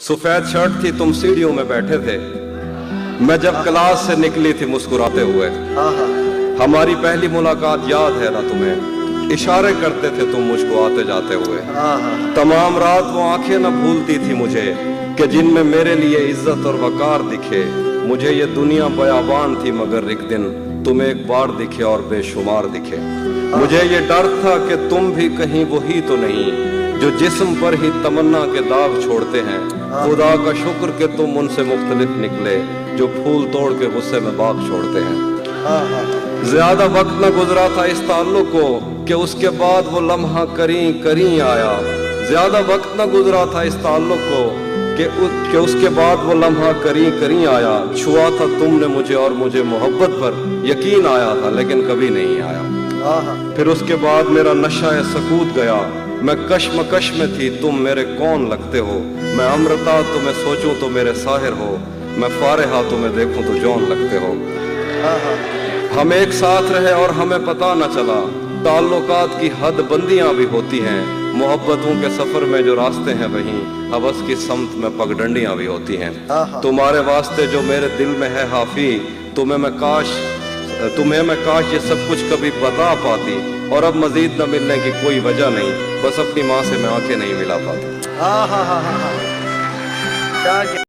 सफेद शर्ट थी, तुम सीढ़ियों में बैठे थे, मैं जब क्लास से निकली थी मुस्कुराते हुए। हमारी पहली मुलाकात याद है ना तुम्हें, इशारे करते थे तुम मुझको आते जाते हुए। तमाम रात वो आंखें न भूलती थी मुझे कि जिनमें मेरे लिए इज्जत और वकार दिखे। मुझे ये दुनिया बयाबान थी मगर एक दिन तुम एक बार दिखे और बेशुमार दिखे। मुझे ये डर था कि तुम भी कहीं वही तो नहीं जो जिस्म पर ही तमन्ना के दाग छोड़ते हैं। खुदा का शुक्र कि तुम उनसे मुख्तलिफ निकले जो फूल तोड़ के गुस्से में बाग छोड़ते हैं। ज्यादा वक्त न गुजरा था इस ताल्लुक को कि उसके बाद वो लम्हा करीं करीं आया। ज्यादा वक्त न गुजरा था इस ताल्लुक को कि उसके बाद वो लम्हा करीं करीं आया। छुआ था तुमने मुझे और मुझे मोहब्बत पर यकीन आया था, लेकिन कभी नहीं आया। फिर उसके बाद मेरा नशा सकूत गया, मैं कश्मकश में थी, तुम मेरे कौन लगते हो। मैं अमृता तुम्हें सोचूं तो मेरे साहिर हो, मैं फारिहा तुम्हें देखूं तो जौन लगते हो। हम एक साथ रहे और हमें पता न चला, ताल्लुकात की हद बंदियां भी होती हैं। मोहब्बतों के सफर में जो रास्ते हैं वहीं हवस की समत में पगडंडियां भी होती हैं। तुम्हारे वास्ते जो मेरे दिल में है हाफी, तुम्हें मैं काश ये सब कुछ कभी बता पाती। और अब मजीद न मिलने की कोई वजह नहीं, बस अपनी माँ से मैं आंखें नहीं मिला पाती।